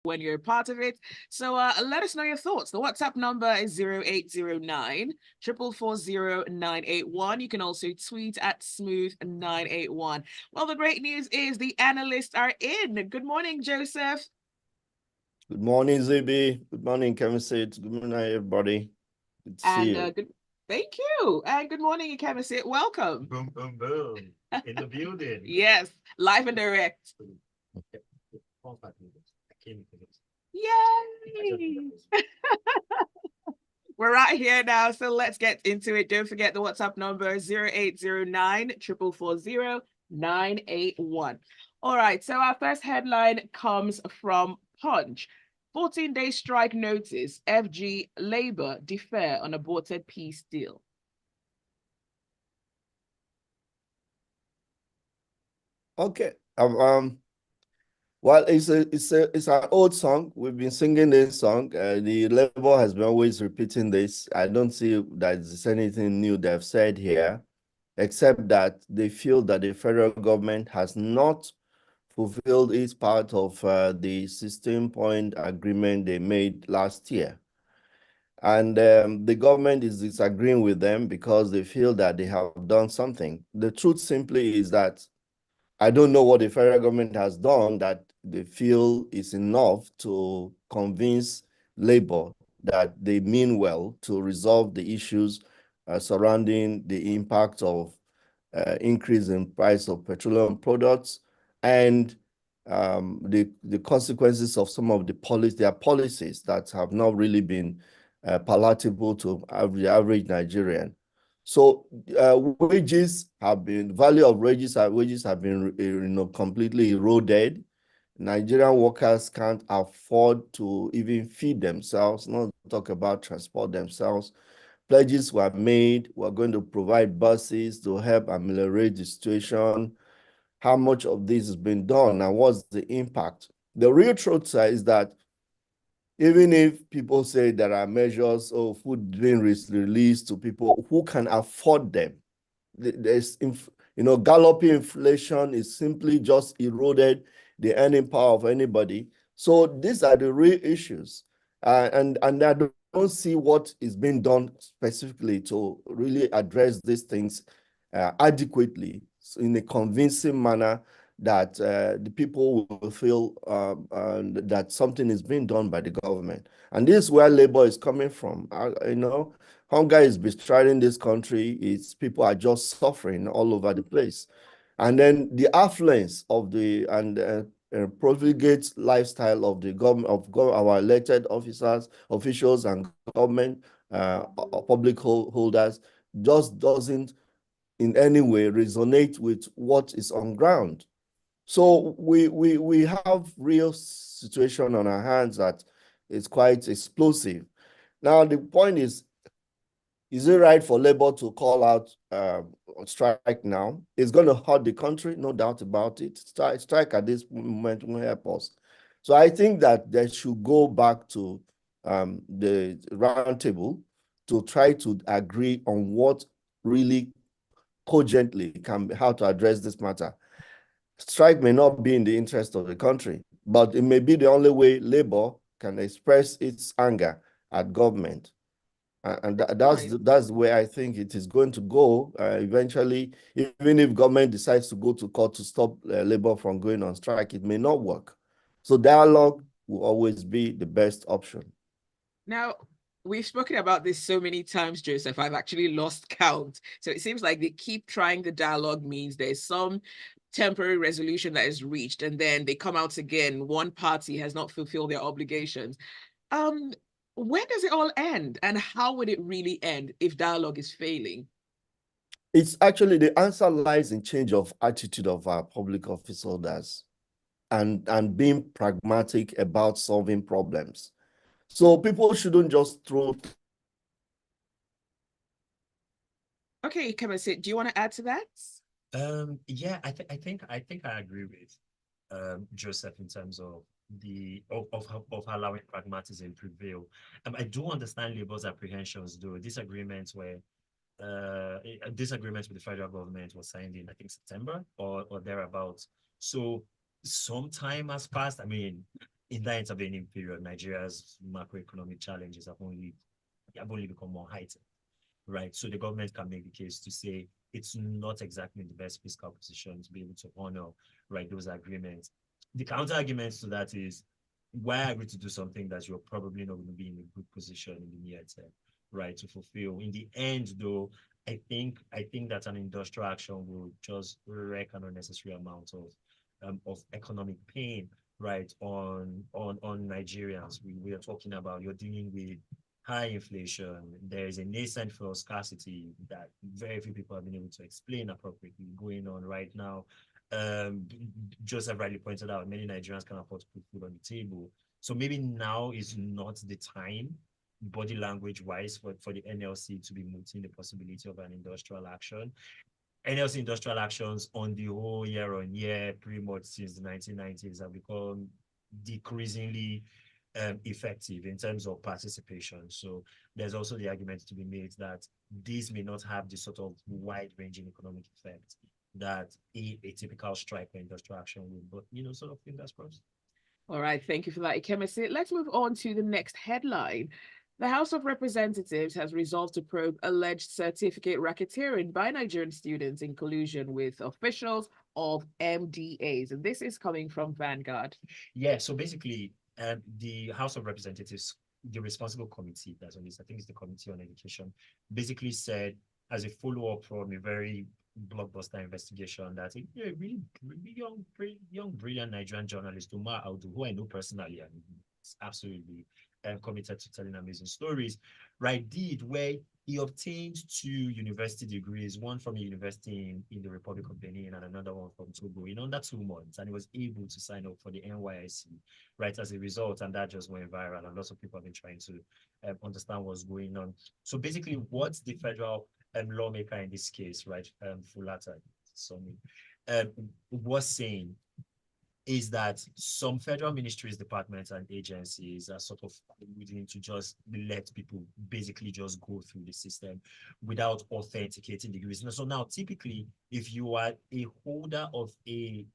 when you're a part of it. So let us know your thoughts. The WhatsApp number is 0809 440 981. You can also tweet at smooth981. Well, the great news is the analysts are in. Good morning, Joseph. Good morning, Zibby. Good morning, Ikemesit. Good morning, everybody. Good to see And you. good thank you. And good morning, Ikemesit. Welcome. Boom, boom, boom. In the building. Yes, live and direct. Yay! We're right here now, so let's get into it. Don't forget the WhatsApp number 0809 440 981. All right, so our first headline comes from Punch. 14-day strike notice, FG Labour defer on aborted peace deal. Okay. Well, it's an old song. We've been singing this song. The Labour has been always repeating this. I don't see that there's anything new they've said here, except that they feel that the federal government has not fulfilled its part of the 16-point agreement they made last year. And the government is disagreeing with them because they feel that they have done something. The truth simply is that I don't know what the federal government has done that they feel is enough to convince Labour that they mean well to resolve the issues surrounding the impact of increase in price of petroleum products and the consequences of some of their policies that have not really been palatable to the average Nigerian. So value of wages have been completely eroded. Nigerian workers can't afford to even feed themselves, not talk about transport themselves. Pledges were made. We're going to provide buses to help ameliorate the situation. How much of this has been done and what's the impact? The real truth is that even if people say there are measures of food being released to people who can afford them, there's galloping inflation is simply just eroded the earning power of anybody. So these are the real issues, and I don't see what is being done specifically to really address these things adequately in a convincing manner that the people will feel that something is being done by the government. And this is where labor is coming from. Hunger is bestriding this country. People are just suffering all over the place. And then the affluence of the profligate lifestyle of the government, our elected officials and government public holders just doesn't in any way resonate with what is on ground. So we have real situation on our hands that is quite explosive. Now the point is it right for Labour to call out strike now? It's going to hurt the country, no doubt about it. Strike at this moment will help us. So I think that they should go back to the round table to try to agree on what really cogently how to address this matter. Strike may not be in the interest of the country, but it may be the only way Labour can express its anger at government. And that's where I think it is going to go eventually. Even if government decides to go to court to stop Labour from going on strike, it may not work. So dialogue will always be the best option. Now, we've spoken about this so many times, Joseph. I've actually lost count. So it seems like they keep trying the dialogue means there's some temporary resolution that is reached, and then they come out again. One party has not fulfilled their obligations. Um, where does it all end, and how would it really end if dialogue is failing? It's actually the answer lies in change of attitude of our public office holders and being pragmatic about solving problems. So people shouldn't just throw. Okay, Ikemesit, do you want to add to that? Yeah, I think I agree with Joseph in terms of of allowing pragmatism prevail. I do understand Labour's apprehensions, though. Disagreements with the federal government was signed in, I think, September or thereabouts. So some time has passed. I mean, in that intervening period, Nigeria's macroeconomic challenges have only become more heightened, right? So the government can make the case to say it's not exactly in the best fiscal position to be able to honor, right, those agreements. The counter argument to that is, why agree to do something that you're probably not going to be in a good position in the near term, right, to fulfill? In the end, though, I think that an industrial action will just wreak an unnecessary amount of economic pain, right, on Nigerians. We are talking about, you're dealing with high inflation. There is a nascent fuel scarcity that very few people have been able to explain appropriately going on right now. Um, Joseph rightly pointed out, many Nigerians can afford to put food on the table. So maybe now is not the time, body language wise, for the NLC to be mooting the possibility of an industrial action. NLC industrial actions on the whole, year on year, pretty much since the 1990s, have become decreasingly effective in terms of participation. So there's also the argument to be made that these may not have the sort of wide-ranging economic effect that a typical strike or industrial action would, but sort of fingers crossed. All right, thank you for that, Ikemesit. Let's move on to the next headline. The House of Representatives has resolved to probe alleged certificate racketeering by Nigerian students in collusion with officials of MDAs. And this is coming from Vanguard. Yeah, so basically, the House of Representatives, the responsible committee that's on this, I think it's the Committee on Education, basically said, as a follow-up from a very blockbuster investigation, that a really young, brilliant Nigerian journalist, Umar Audu, who I know personally and is absolutely committed to telling amazing stories, right, did where he obtained 2 university degrees, one from a university in the Republic of Benin and another one from Togo in under 2 months. And he was able to sign up for the NYSC, right, as a result. And that just went viral. And lots of people have been trying to understand what's going on. So basically, what the federal lawmaker in this case, right, Fulata, was saying is that some federal ministries, departments, and agencies are sort of willing to just let people basically just go through the system without authenticating degrees. And so now, typically, if you are a holder of a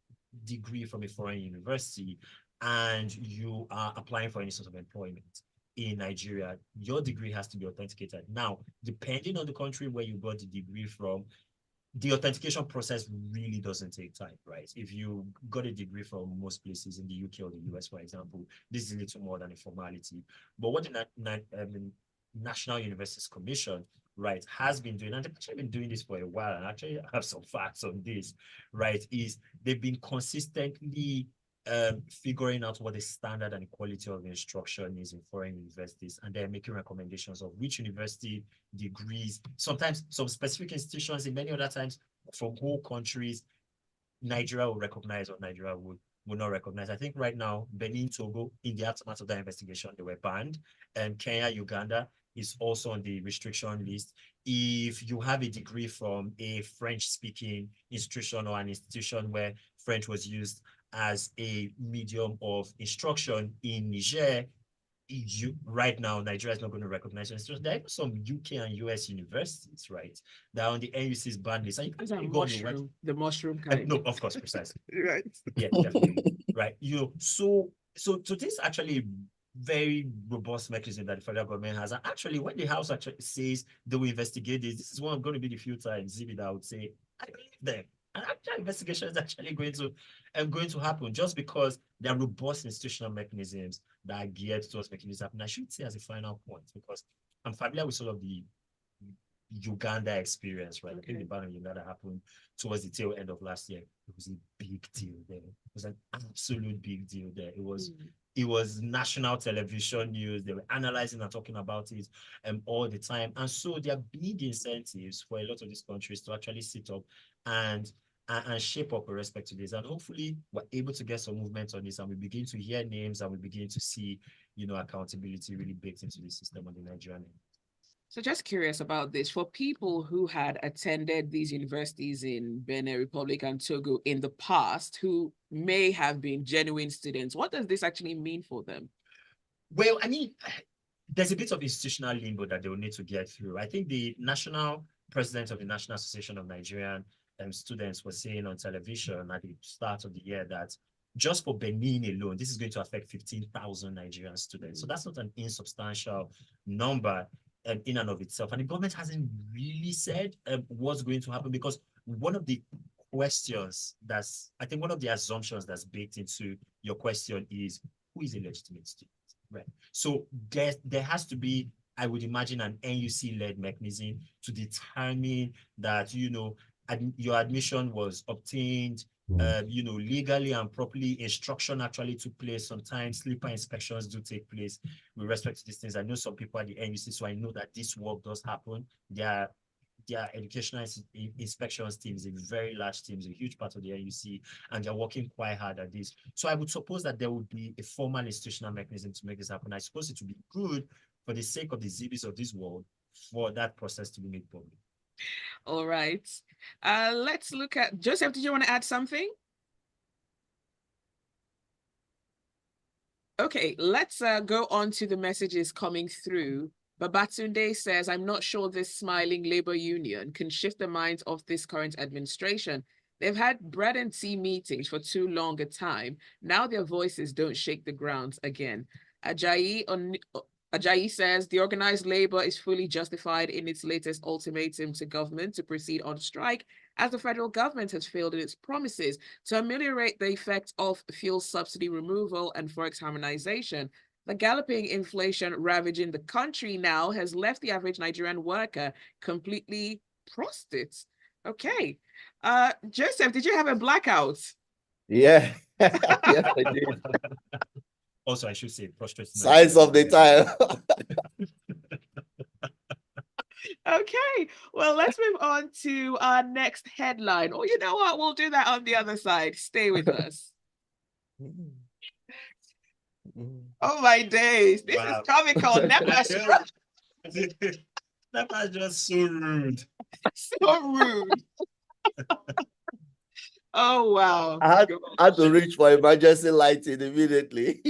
degree from a foreign university and you are applying for any sort of employment in Nigeria, your degree has to be authenticated. Now, depending on the country where you got the degree from, the authentication process really doesn't take time, right? If you got a degree from most places in the UK or the US, for example, this is a little more than a formality. But what the National Universities Commission, right, has been doing, and they've actually been doing this for a while, and actually have some facts on this, right, is they've been consistently figuring out what the standard and quality of instruction is in foreign universities, and they're making recommendations of which university degrees, sometimes some specific institutions, in many other times from whole countries, Nigeria will recognize or Nigeria would not recognize. I think right now, Benin, Togo, in the aftermath of that investigation, they were banned, and Kenya, Uganda is also on the restriction list. If you have a degree from a French-speaking institution or an institution where French was used as a medium of instruction in Niger, right now, Nigeria is not going to recognize it. So there are some UK and US universities, right, that are on the NUC's ban list. And you can go the mushroom kind. No, of course, precisely. Right. Yeah, definitely. Right. So this actually very robust mechanism that the federal government has. And actually, when the House actually says they will investigate this is one going to be the few times, Zibby, that I would say, I believe them. And actual investigation is actually going to happen just because there are robust institutional mechanisms that are geared towards making this happen. I should say as a final point, because I'm familiar with sort of the Uganda experience, right? Okay. I think the ban in Uganda happened towards the tail end of last year. It was a big deal there. It was an absolute big deal there. It was national television news. They were analyzing and talking about it all the time. And so there are big incentives for a lot of these countries to actually sit up and shape up with respect to this. And hopefully we're able to get some movement on this, and we begin to hear names, and we begin to see, accountability really baked into the system on the Nigerian end. So just curious about this. For people who had attended these universities in Benin Republic and Togo in the past, who may have been genuine students, what does this actually mean for them? Well, I mean, there's a bit of institutional limbo that they will need to get through. I think the national president of the National Association of Nigerian students was saying on television at the start of the year that just for Benin alone, this is going to affect 15,000 Nigerian students. So that's not an insubstantial number in and of itself. And the government hasn't really said what's going to happen, because one of the questions I think one of the assumptions that's baked into your question is, who is a legitimate student, right? So there has to be, I would imagine, an NUC-led mechanism to determine that, your admission was obtained, legally and properly. Instruction actually took place. Sometimes sleeper inspections do take place with respect to these things. I know some people at the NUC, so I know that this work does happen. Their educational inspections team is a very large team, is a huge part of the NUC, and they're working quite hard at this. So I would suppose that there would be a formal institutional mechanism to make this happen. I suppose it would be good for the sake of the Zibbys of this world for that process to be made public. All right. Let's look at Joseph. Did you want to add something? Okay, let's go on to the messages coming through. Babatunde says, I'm not sure this smiling labor union can shift the minds of this current administration. They've had bread and tea meetings for too long a time. Now their voices don't shake the ground again. Ajayi says, the organized labor is fully justified in its latest ultimatum to government to proceed on strike, as the federal government has failed in its promises to ameliorate the effects of fuel subsidy removal and forex harmonization. The galloping inflation ravaging the country now has left the average Nigerian worker completely prostrate. Okay. Joseph, did you have a blackout? Yeah. Yes, I did. Also, I should say prostrate. Signs of the time. Okay, well, let's move on to our next headline. Or you know what? We'll do that on the other side. Stay with us. Oh my days. This is comical. That's just so rude. So rude. Oh wow. I had to reach for emergency lighting immediately.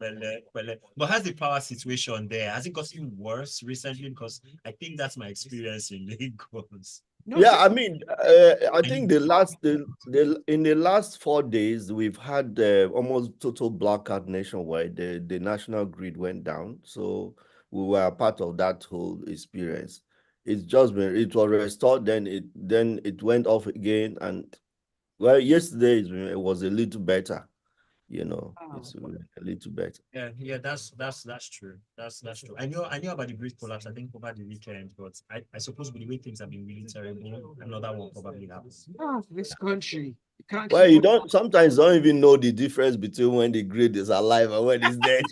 But has the power situation there, has it gotten worse recently? Because I think that's my experience in Lagos. No, Yeah, I mean, I think in the last 4 days, we've had almost total blackout nationwide. The national grid went down, so we were a part of that whole experience. It's just been, it was restored, then it went off again, and well, yesterday it was a little better. It's a little better. Yeah, that's true. That's true. I knew about the grid collapse, I think, over the weekend, but I suppose with the way things have been really terrible, another one probably happens. This country. Well, you sometimes don't even know the difference between when the grid is alive and when it's dead.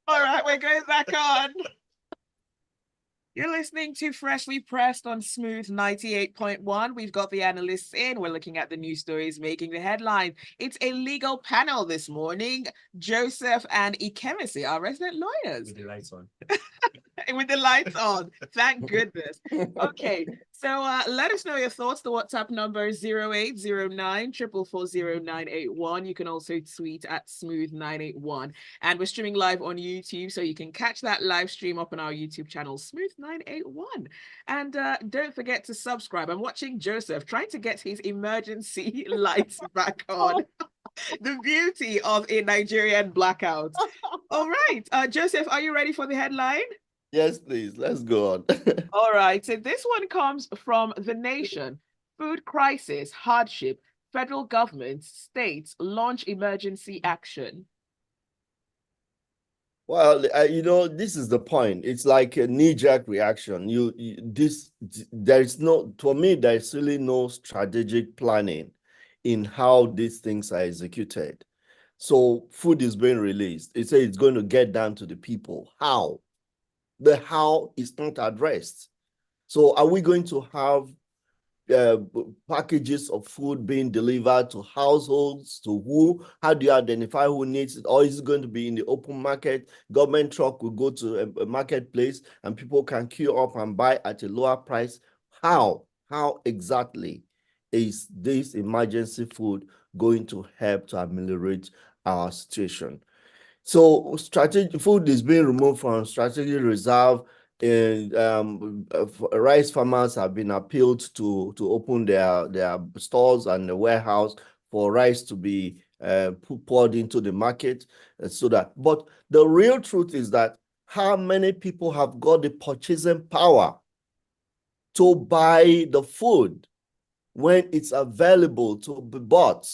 All right, we're going back on. You're listening to Freshly Pressed on Smooth 98.1. We've got the analysts in. We're looking at the news stories making the headline. It's a legal panel this morning. Joseph and Ikemesit are resident lawyers. With the lights on. With the lights on. Thank goodness. Okay, so let us know your thoughts. The WhatsApp number is 0809 444 0981. You can also tweet at Smooth981. And we're streaming live on YouTube, so you can catch that live stream up on our YouTube channel, Smooth981. And don't forget to subscribe. I'm watching Joseph trying to get his emergency lights back on. The beauty of a Nigerian blackout. All right, Joseph, are you ready for the headline? Yes, please. Let's go on. All right. So this one comes from The Nation. Food crisis, hardship, federal government, states launch emergency action. Well, this is the point. It's like a knee-jerk reaction. For me, there's really no strategic planning in how these things are executed. So food is being released. It says it's going to get down to the people. How? The how is not addressed. So are we going to have packages of food being delivered to households? To who? How do you identify who needs it? Or is it going to be in the open market? Government truck will go to a marketplace and people can queue up and buy at a lower price. How exactly is this emergency food going to help to ameliorate our situation? So strategic food is being removed from strategic reserve. and rice farmers have been appealed to open their stores and the warehouse for rice to be poured into the market, so that. But the real truth is that how many people have got the purchasing power to buy the food when it's available to be bought?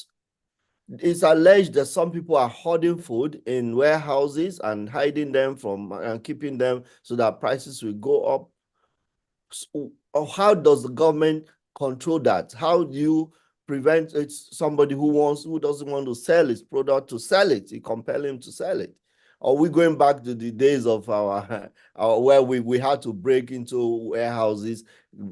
It's alleged that some people are hoarding food in warehouses and hiding them from and keeping them so that prices will go up. So, how does the government control that? How do you prevent somebody who doesn't want to sell his product to sell it? You compel him to sell it. Are we going back to the days of our where we had to break into warehouses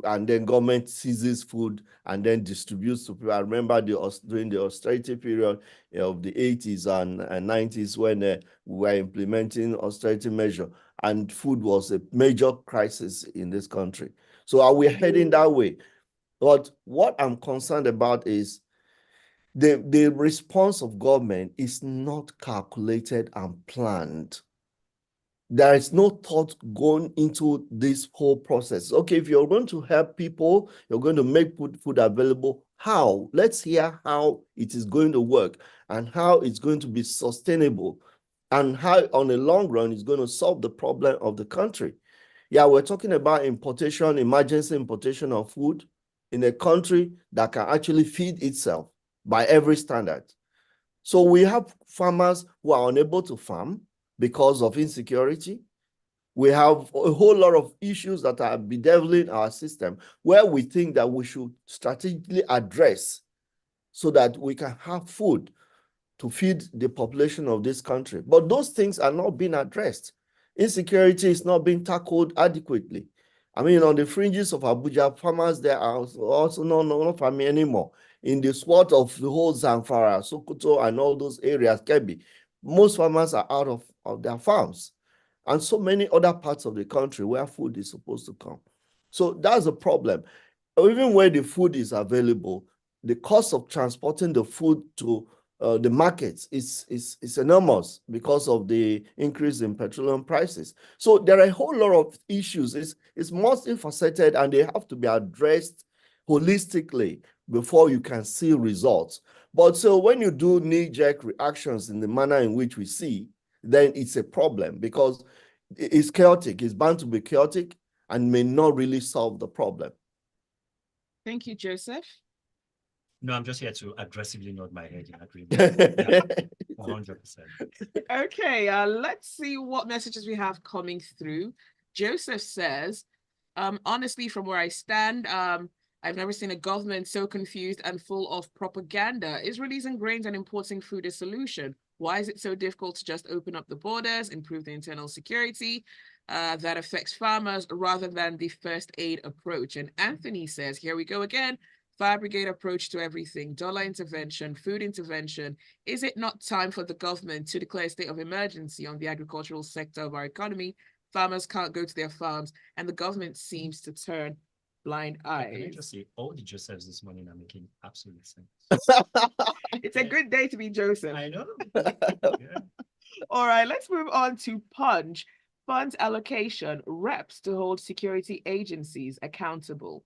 and then government seizes food and then distributes to people? I remember during the austerity period of the 80s and 90s when we were implementing austerity measure, and food was a major crisis in this country. So are we heading that way? But what I'm concerned about is the response of government is not calculated and planned. There is no thought going into this whole process. Okay, if you're going to help people, you're going to make food available. How? Let's hear how it is going to work and how it's going to be sustainable and how on the long run it's going to solve the problem of the country. Yeah, we're talking about importation, emergency importation of food in a country that can actually feed itself by every standard. So we have farmers who are unable to farm because of insecurity. We have a whole lot of issues that are bedeviling our system where we think that we should strategically address so that we can have food to feed the population of this country. But those things are not being addressed. Insecurity is not being tackled adequately. I mean, on the fringes of Abuja, farmers there are also not farming anymore. In the swath of the whole Zamfara, Sokoto, and all those areas, Kebbi, most farmers are out of their farms. And so many other parts of the country where food is supposed to come. So that's a problem. Even where the food is available, the cost of transporting the food to the markets is enormous because of the increase in petroleum prices. So there are a whole lot of issues. It's multifaceted and they have to be addressed holistically before you can see results. But so when you do knee-jerk reactions in the manner in which we see, then it's a problem because it's chaotic. It's bound to be chaotic and may not really solve the problem. Thank you, Joseph. No, I'm just here to aggressively nod my head in agreement. Yeah, 100%. Okay, let's see what messages we have coming through. Joseph says, honestly, from where I stand, I've never seen a government so confused and full of propaganda. Is releasing grains and importing food a solution? Why is it so difficult to just open up the borders, improve the internal security that affects farmers rather than the first aid approach? And Anthony says, here we go again. Fire brigade approach to everything, dollar intervention, food intervention. Is it not time for the government to declare a state of emergency on the agricultural sector of our economy? Farmers can't go to their farms, and the government seems to turn blind Can I eyes. just say, all the Josephs this morning are making absolute sense. It's a good day to be Joseph. I know. Yeah. All right, let's move on to Punch. Funds allocation, reps to hold security agencies accountable.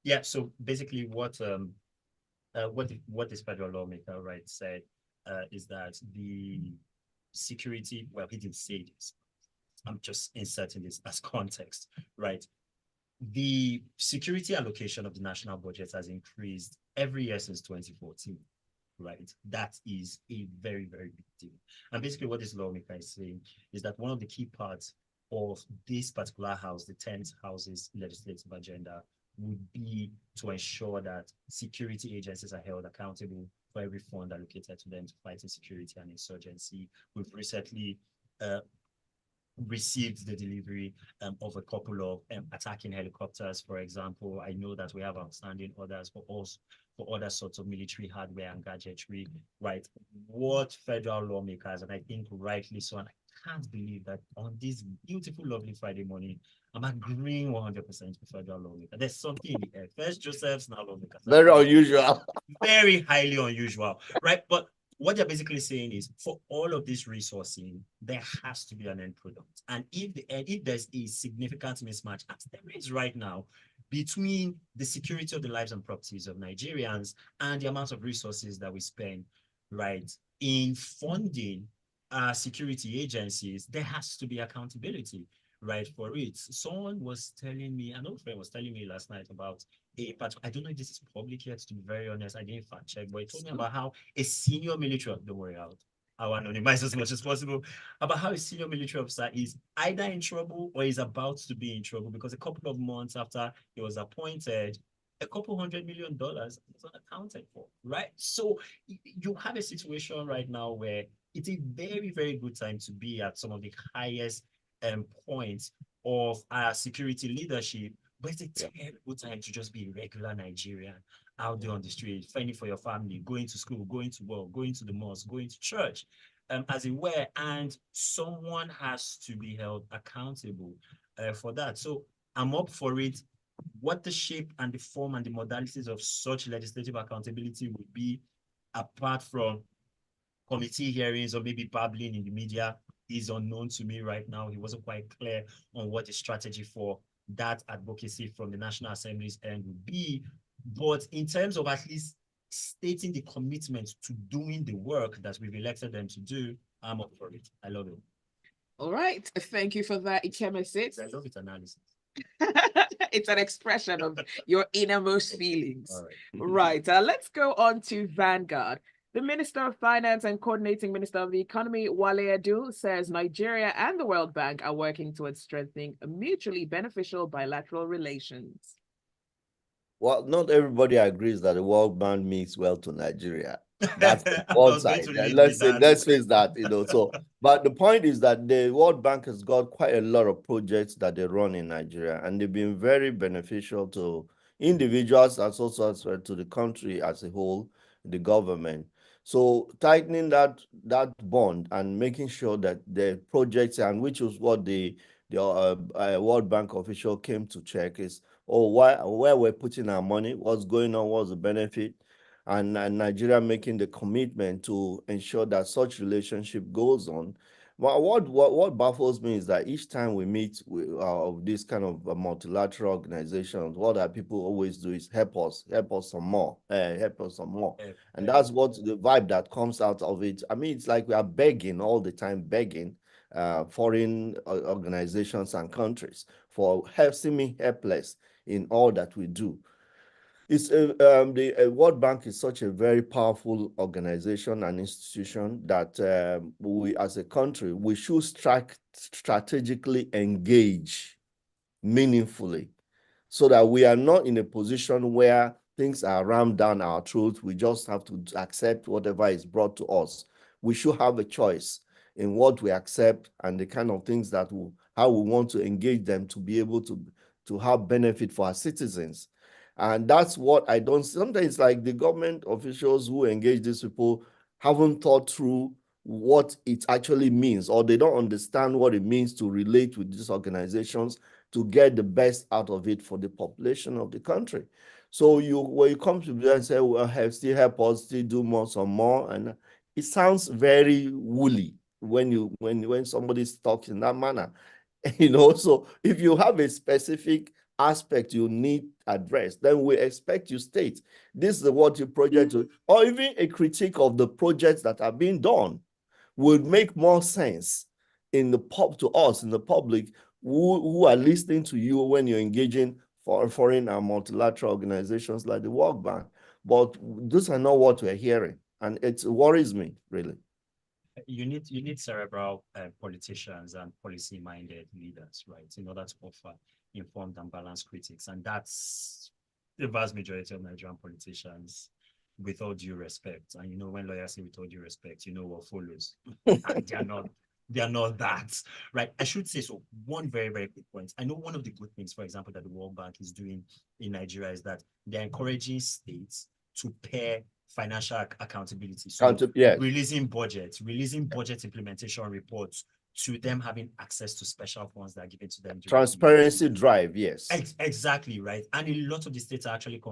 Yeah, so basically what this federal lawmaker, right, said is that the security, well, he didn't say this. I'm just inserting this as context, right? The security allocation of the national budget has increased every year since 2014, right? That is a very, very big deal. And basically what this lawmaker is saying is that one of the key parts of this particular house, the 10th House's legislative agenda, would be to ensure that security agencies are held accountable for every fund allocated to them to fight insecurity and insurgency. We've recently received the delivery of a couple of attacking helicopters, for example. I know that we have outstanding orders for other sorts of military hardware and gadgetry, right? What federal lawmakers, and I think rightly so, and I can't believe that on this beautiful, lovely Friday morning, I'm agreeing 100% with federal lawmakers. There's something in the air. First Joseph's, now lawmakers. Very unusual. Very highly unusual, right? But what they're basically saying is for all of this resourcing, there has to be an end product. And if there's a significant mismatch, as there is right now, between the security of the lives and properties of Nigerians and the amount of resources that we spend, right, in funding security agencies, there has to be accountability, right, for it. Someone was telling me, an old friend was telling me last night about I don't know if this is public yet, to be very honest. I didn't fact check, but he told me about how a senior military, don't worry, I'll anonymize as much as possible, about how a senior military officer is either in trouble or is about to be in trouble because a couple of months after he was appointed, a couple $100 million was unaccounted for, right? So you have a situation right now where it's a very, very good time to be at some of the highest points of our security leadership, but it's a terrible time to just be a regular Nigerian out there on the street, fending for your family, going to school, going to work, going to the mosque, going to church, as it were, and someone has to be held accountable for that. So I'm up for it. What the shape and the form and the modalities of such legislative accountability would be, apart from committee hearings or maybe babbling in the media, is unknown to me right now. He wasn't quite clear on what the strategy for that advocacy from the National Assembly's end would be. But in terms of at least stating the commitment to doing the work that we've elected them to do, I'm up for it. I love it. All right. Thank you for that, Ikemesit. I love it analysis. It's an expression of your innermost feelings. All right. Let's go on to Vanguard. The Minister of Finance and Coordinating Minister of the Economy, Wale Edu, says Nigeria and the World Bank are working towards strengthening mutually beneficial bilateral relations. Well, not everybody agrees that the World Bank means well to Nigeria. That's one side. Let's face that, So, but the point is that the World Bank has got quite a lot of projects that they run in Nigeria, and they've been very beneficial to individuals as also as well to the country as a whole, the government. So tightening that bond and making sure that the projects, and which was what the World Bank official came to check, is where we're putting our money, what's going on, what's the benefit, and Nigeria making the commitment to ensure that such relationship goes on. But what baffles me is that each time we meet with this kind of multilateral organizations, what our people always do is help us some more, help us some more. And that's what the vibe that comes out of it. I mean, it's like we are begging all the time, begging foreign organizations and countries for seeming helpless in all that we do. It's the World Bank is such a very powerful organization and institution that we, as a country, we should strategically engage meaningfully, so that we are not in a position where things are rammed down our throats. We just have to accept whatever is brought to us. We should have a choice in what we accept and the kind of things that how we want to engage them to be able to have benefit for our citizens. And that's what I don't, sometimes like the government officials who engage these people haven't thought through what it actually means, or they don't understand what it means to relate with these organizations to get the best out of it for the population of the country. So when you come to them and say, well, still help us, still do more, some more, and it sounds very woolly when somebody talks in that manner. So if you have a specific aspect you need addressed, then we expect you state this is what your project is, or even a critique of the projects that are being done would make more sense in the public who are listening to you when you're engaging for foreign and multilateral organizations like the World Bank. But those are not what we're hearing, and it worries me, really. You need cerebral politicians and policy-minded leaders, right, in order to offer informed and balanced critics. And that's the vast majority of Nigerian politicians, with all due respect. And when lawyers say with all due respect, what follows. And they're not that, right? I should say so. One very, very quick point. I know one of the good things, for example, that the World Bank is doing in Nigeria is that they're encouraging states to pair financial accountability. So yes. releasing budget implementation reports to them having access to special funds that are given to them. Transparency drive, yes. Exactly, right. And a lot of the states are actually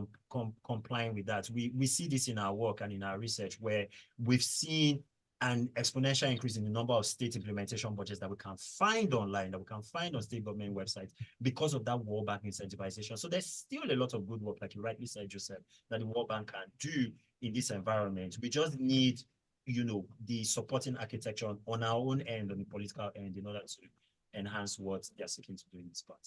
complying with that. We see this in our work and in our research, where we've seen an exponential increase in the number of state implementation budgets that we can find online, that we can find on state government websites because of that World Bank incentivization. So there's still a lot of good work, like you rightly said, Joseph, that the World Bank can do in this environment. We just need, the supporting architecture on our own end, on the political end, in order to enhance what they're seeking to do in this part.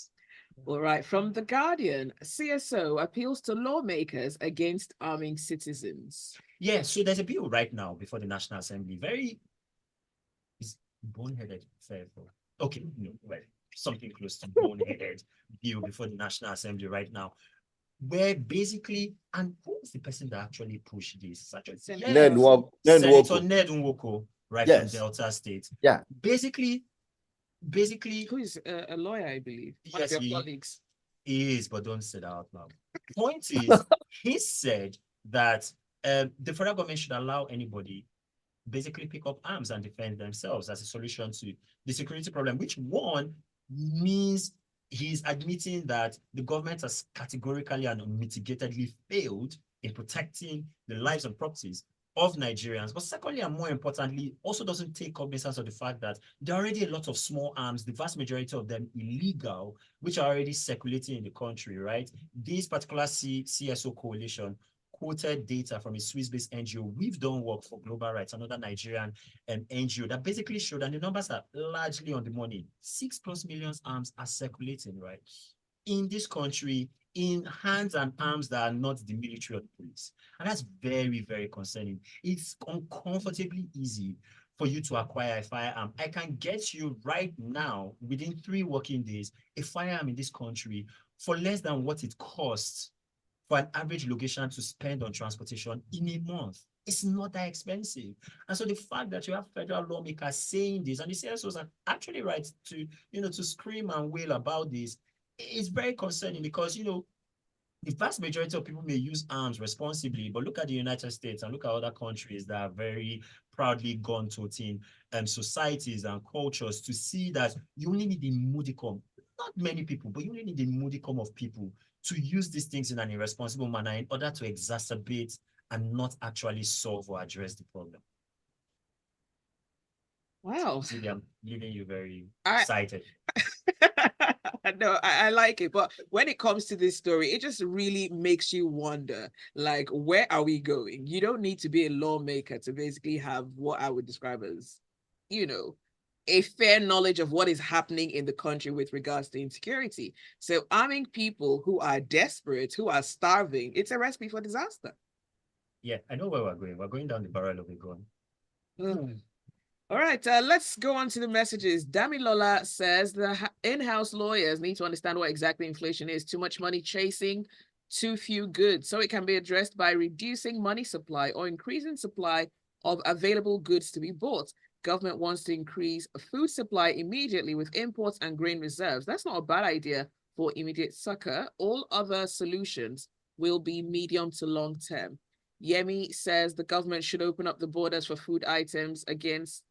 All right, from The Guardian, CSO appeals to lawmakers against arming citizens. Yeah, so there's a bill right now before the National Assembly. Very is boneheaded, fair for okay, well, something close to boneheaded bill before the National Assembly right now, where basically, and who is the person that actually pushed this? Senator Ned Nwoko, right, yes. from Delta State. Yeah. Basically, who is a lawyer, I believe. Yes, one of your colleagues. He is, but don't say that out loud. Point is, he said that the federal government should allow anybody basically pick up arms and defend themselves as a solution to the security problem, which one means he's admitting that the government has categorically and unmitigatedly failed in protecting the lives and properties of Nigerians. But secondly, and more importantly, also doesn't take cognizance of the fact that there are already a lot of small arms, the vast majority of them illegal, which are already circulating in the country, right? This particular CSO coalition quoted data from a Swiss-based NGO. We've done work for Global Rights, another Nigerian NGO, that basically showed, and the numbers are largely on the money, 6+ million arms are circulating, right, in this country, in hands and arms that are not the military or the police. And that's very, very concerning. It's uncomfortably easy for you to acquire a firearm. I can get you right now, within 3 working days, a firearm in this country for less than what it costs for an average location to spend on transportation in a month. It's not that expensive. And so the fact that you have federal lawmakers saying this, and the CSOs are actually right to, to scream and wail about this, is very concerning, because, the vast majority of people may use arms responsibly, but look at the United States and look at other countries that are very proudly gun-toting societies and cultures, to see that you only need a modicum, not many people, but you only need a modicum of people to use these things in an irresponsible manner in order to exacerbate and not actually solve or address the problem. Wow. Zibby, I'm leaving you very excited. No, I like it. But when it comes to this story, it just really makes you wonder, like, where are we going? You don't need to be a lawmaker to basically have what I would describe as, a fair knowledge of what is happening in the country with regards to insecurity. So arming people who are desperate, who are starving, it's a recipe for disaster. Yeah, I know where we're going. We're going down the barrel of a gun. All right, let's go on to the messages. Damilola says the in-house lawyers need to understand what exactly inflation is. Too much money chasing too few goods. So it can be addressed by reducing money supply or increasing supply of available goods to be bought. Government wants to increase food supply immediately with imports and grain reserves. That's not a bad idea for immediate succor. All other solutions will be medium to long term. Yemi says the government should open up the borders for food items against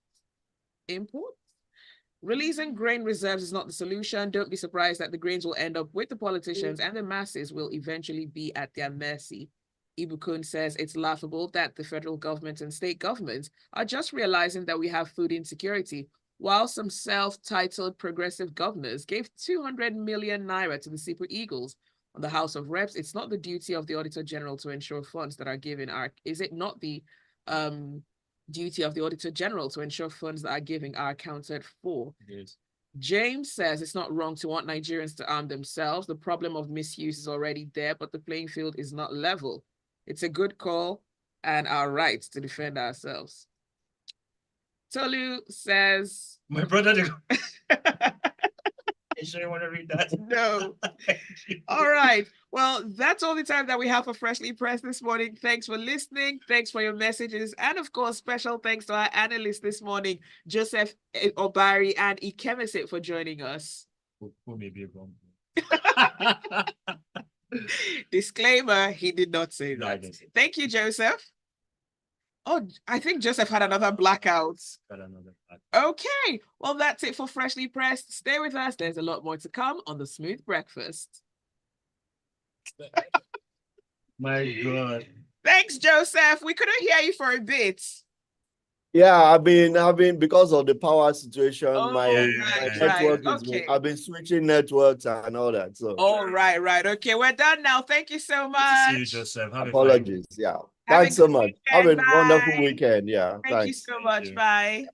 imports. Releasing grain reserves is not the solution. Don't be surprised that the grains will end up with the politicians and the masses will eventually be at their mercy. Ibukun says it's laughable that the federal government and state governments are just realizing that we have food insecurity, while some self-titled progressive governors gave 200 million naira to the Super Eagles. On the House of Reps, it's not the duty of the Auditor General to ensure funds that are given are, is it not the duty of the Auditor General to ensure funds that are given are accounted for? Yes. James says it's not wrong to want Nigerians to arm themselves. The problem of misuse is already there, but the playing field is not level. It's a good call and our right to defend ourselves. Tolu says... My brother... You sure you want to read that? No. All right. Well, that's all the time that we have for Freshly Pressed this morning. Thanks for listening. Thanks for your messages. And of course, special thanks to our analysts this morning, Joseph Obari and Ikemesit, for joining us. Who may be wrong. Disclaimer, he did not say that. No, thank you, Joseph. Oh, I think Joseph had another blackout. Okay, well, that's it for Freshly Pressed. Stay with us. There's a lot more to come on the Smooth Breakfast. My God. Thanks, Joseph. We couldn't hear you for a bit. Yeah, I've been because of the power situation, Oh, my right, network right. is Okay. I've been switching networks and all that. So All right, right. Okay, we're done now. Thank you so Good to see you, much. Joseph. Have apologies. Yeah. Have a Thanks so good much. Have a weekend. wonderful Bye. weekend. Yeah. Thank you Thanks. so much. you. Bye.